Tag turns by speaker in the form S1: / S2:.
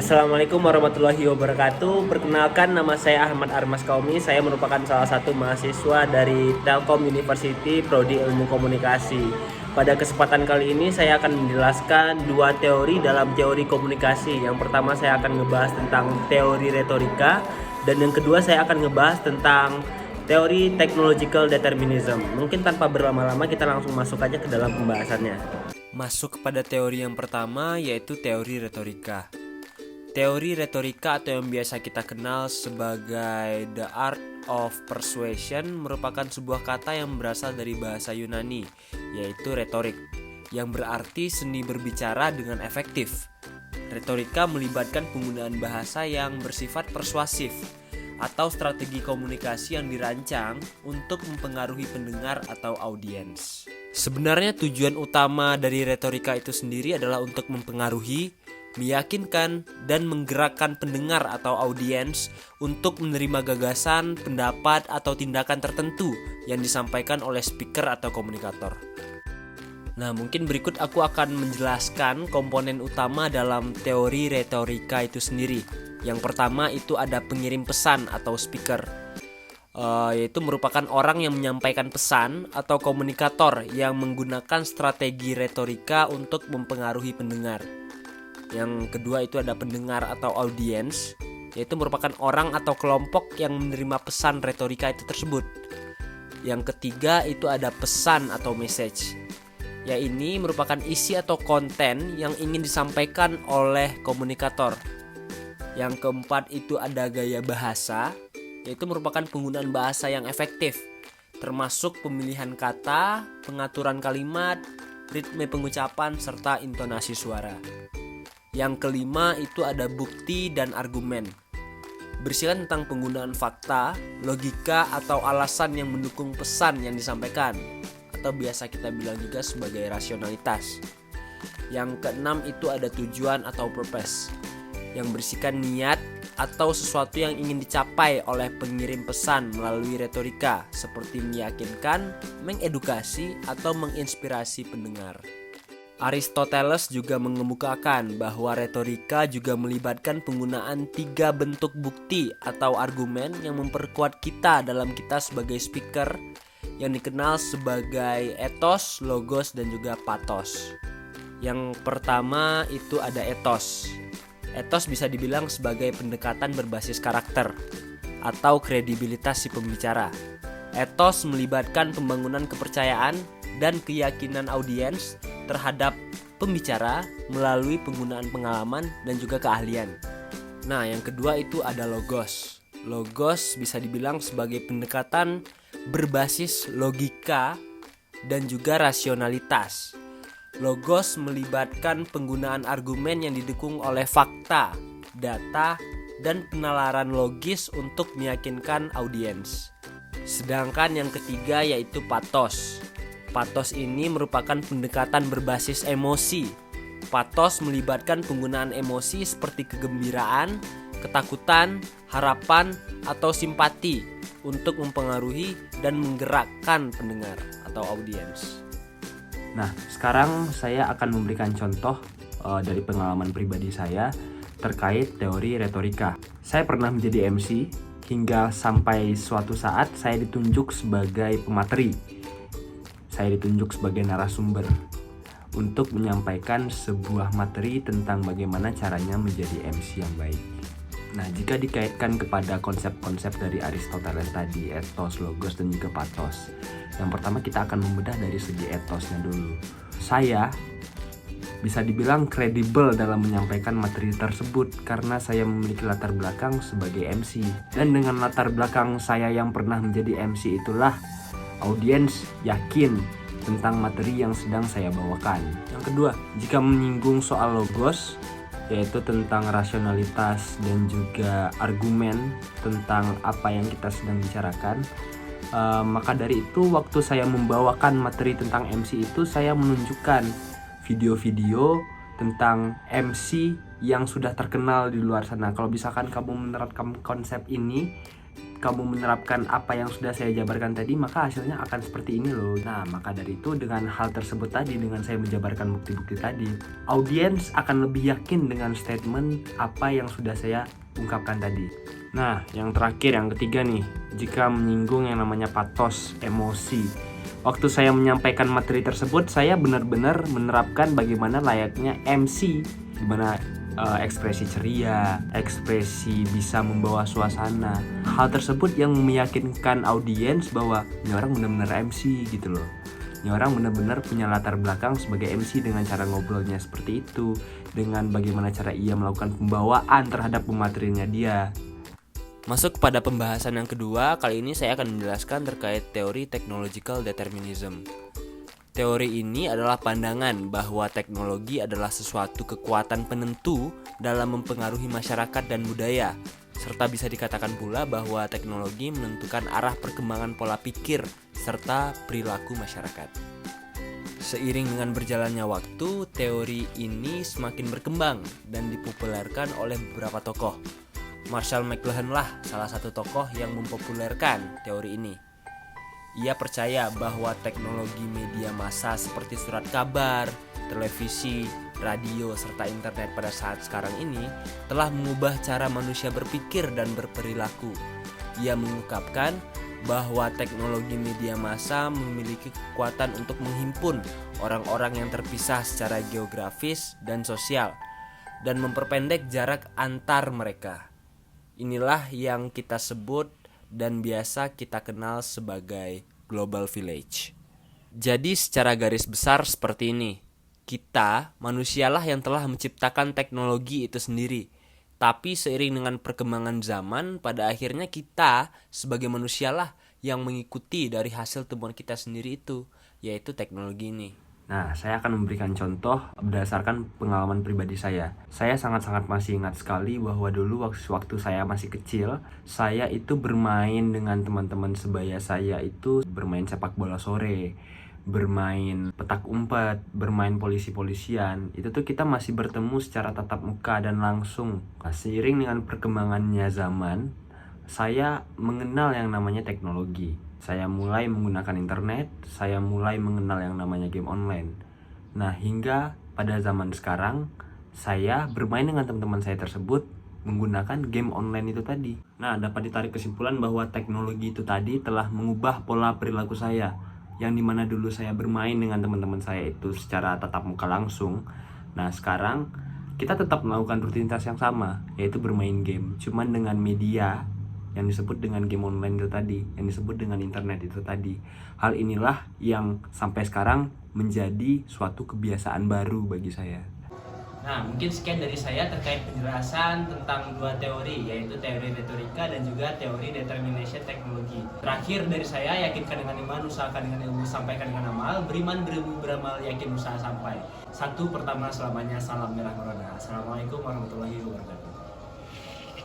S1: Assalamualaikum warahmatullahi wabarakatuh. Perkenalkan, nama saya Ahmad Armas Kaumi. Saya merupakan salah satu mahasiswa dari Telkom University Prodi Ilmu Komunikasi. Pada kesempatan kali ini saya akan menjelaskan dua teori dalam teori komunikasi. Yang pertama saya akan ngebahas tentang teori retorika, dan yang kedua saya akan ngebahas tentang teori technological determinism. Mungkin tanpa berlama-lama kita langsung masuk aja ke dalam pembahasannya. Masuk kepada teori yang pertama, yaitu teori retorika. Teori retorika atau yang biasa kita kenal sebagai the art of persuasion merupakan sebuah kata yang berasal dari bahasa Yunani, yaitu retorik, yang berarti seni berbicara dengan efektif. Retorika melibatkan penggunaan bahasa yang bersifat persuasif atau strategi komunikasi yang dirancang untuk mempengaruhi pendengar atau audiens. Sebenarnya tujuan utama dari retorika itu sendiri adalah untuk mempengaruhi, meyakinkan, dan menggerakkan pendengar atau audiens untuk menerima gagasan, pendapat, atau tindakan tertentu yang disampaikan oleh speaker atau komunikator. Nah, mungkin berikut aku akan menjelaskan komponen utama dalam teori retorika itu sendiri. Yang pertama itu ada pengirim pesan atau speaker, yaitu merupakan orang yang menyampaikan pesan atau komunikator yang menggunakan strategi retorika untuk mempengaruhi pendengar. Yang kedua itu ada pendengar atau audiens, yaitu merupakan orang atau kelompok yang menerima pesan retorika itu tersebut. Yang ketiga itu ada pesan atau message, ya ini merupakan isi atau konten yang ingin disampaikan oleh komunikator. Yang keempat itu ada gaya bahasa, yaitu merupakan penggunaan bahasa yang efektif, termasuk pemilihan kata, pengaturan kalimat, ritme pengucapan, serta intonasi suara. Yang kelima itu ada bukti dan argumen, berisikan tentang penggunaan fakta, logika, atau alasan yang mendukung pesan yang disampaikan, atau biasa kita bilang juga sebagai rasionalitas. Yang keenam itu ada tujuan atau purpose, yang berisikan niat atau sesuatu yang ingin dicapai oleh pengirim pesan melalui retorika, seperti meyakinkan, mengedukasi, atau menginspirasi pendengar. Aristoteles juga mengemukakan bahwa retorika juga melibatkan penggunaan 3 bentuk bukti atau argumen yang memperkuat kita dalam kita sebagai speaker, yang dikenal sebagai ethos, logos, dan juga pathos. Yang pertama itu ada ethos. Ethos bisa dibilang sebagai pendekatan berbasis karakter atau kredibilitas si pembicara. Ethos melibatkan pembangunan kepercayaan dan keyakinan audiens terhadap pembicara melalui penggunaan pengalaman dan juga keahlian. Nah, yang kedua itu ada logos. Logos bisa dibilang sebagai pendekatan berbasis logika dan juga rasionalitas. Logos melibatkan penggunaan argumen yang didukung oleh fakta, data, dan penalaran logis untuk meyakinkan audiens. Sedangkan yang ketiga yaitu pathos. Pathos ini merupakan pendekatan berbasis emosi. Pathos melibatkan penggunaan emosi seperti kegembiraan, ketakutan, harapan, atau simpati untuk mempengaruhi dan menggerakkan pendengar atau audiens.
S2: Nah, sekarang saya akan memberikan contoh dari pengalaman pribadi saya terkait teori retorika. Saya pernah menjadi MC hingga sampai suatu saat saya ditunjuk sebagai pemateri. Saya ditunjuk sebagai narasumber untuk menyampaikan sebuah materi tentang bagaimana caranya menjadi MC yang baik. Nah, jika dikaitkan kepada konsep-konsep dari Aristoteles tadi, ethos, logos, dan juga pathos. Yang pertama kita akan membedah dari segi ethosnya dulu. Saya bisa dibilang kredibel dalam menyampaikan materi tersebut karena saya memiliki latar belakang sebagai MC. Dan dengan latar belakang saya yang pernah menjadi MC itulah audiens yakin tentang materi yang sedang saya bawakan. Yang kedua, jika menyinggung soal logos, yaitu tentang rasionalitas dan juga argumen tentang apa yang kita sedang bicarakan, maka dari itu waktu saya membawakan materi tentang MC itu, saya menunjukkan video-video tentang MC yang sudah terkenal di luar sana. Kalau misalkan kamu menerapkan konsep ini kamu menerapkan apa yang sudah saya jabarkan tadi, maka hasilnya akan seperti ini loh. Nah, maka dari itu dengan hal tersebut tadi, dengan saya menjabarkan bukti-bukti tadi, audiens akan lebih yakin dengan statement apa yang sudah saya ungkapkan tadi. Nah, yang terakhir, yang ketiga nih, jika menyinggung yang namanya patos, emosi. Waktu saya menyampaikan materi tersebut, saya benar-benar menerapkan bagaimana layaknya MC, gimana ekspresi ceria, ekspresi bisa membawa suasana. Hal tersebut yang meyakinkan audiens bahwa ini orang benar-benar MC gitu loh. Ini orang benar-benar punya latar belakang sebagai MC dengan cara ngobrolnya seperti itu, dengan bagaimana cara ia melakukan pembawaan terhadap pematerinya dia.
S1: Masuk pada pembahasan yang kedua, kali ini saya akan menjelaskan terkait teori technological determinism. Teori ini adalah pandangan bahwa teknologi adalah sesuatu kekuatan penentu dalam mempengaruhi masyarakat dan budaya, serta bisa dikatakan pula bahwa teknologi menentukan arah perkembangan pola pikir serta perilaku masyarakat. Seiring dengan berjalannya waktu, teori ini semakin berkembang dan dipopulerkan oleh beberapa tokoh. Marshall McLuhan lah salah satu tokoh yang mempopulerkan teori ini. Ia percaya bahwa teknologi media massa seperti surat kabar, televisi, radio, serta internet pada saat sekarang ini telah mengubah cara manusia berpikir dan berperilaku. Ia mengungkapkan bahwa teknologi media massa memiliki kekuatan untuk menghimpun orang-orang yang terpisah secara geografis dan sosial dan memperpendek jarak antar mereka. Inilah yang kita sebut dan biasa kita kenal sebagai global village. Jadi secara garis besar seperti ini. Kita, manusialah yang telah menciptakan teknologi itu sendiri. Tapi seiring dengan perkembangan zaman, pada akhirnya kita sebagai manusialah yang mengikuti dari hasil temuan kita sendiri itu, yaitu teknologi ini.
S2: Nah, saya akan memberikan contoh berdasarkan pengalaman pribadi saya. Saya sangat-sangat masih ingat sekali bahwa dulu waktu saya masih kecil, saya itu bermain dengan teman-teman sebaya saya itu bermain sepak bola sore, bermain petak umpet, bermain polisi-polisian. Itu tuh kita masih bertemu secara tatap muka dan langsung. Nah, seiring dengan perkembangannya zaman, saya mengenal yang namanya teknologi. Saya mulai menggunakan internet, saya mulai mengenal yang namanya game online. Nah, hingga pada zaman sekarang, saya bermain dengan teman-teman saya tersebut menggunakan game online itu tadi. Nah, dapat ditarik kesimpulan bahwa teknologi itu tadi telah mengubah pola perilaku saya. Yang dimana dulu saya bermain dengan teman-teman saya itu secara tatap muka langsung. Nah, sekarang kita tetap melakukan rutinitas yang sama, yaitu bermain game. Cuman dengan media yang disebut dengan game online itu tadi, yang disebut dengan internet itu tadi. Hal inilah yang sampai sekarang menjadi suatu kebiasaan baru bagi saya.
S1: Nah, mungkin sekian dari saya terkait penjelasan tentang dua teori, yaitu teori retorika dan juga teori determination teknologi. Terakhir dari saya, yakinkan dengan iman, usahakan dengan ilmu, sampaikan dengan amal, beriman, berilmu, beramal, yakin, usaha sampai. Satu pertama selamanya, salam merah corona. Assalamualaikum warahmatullahi wabarakatuh.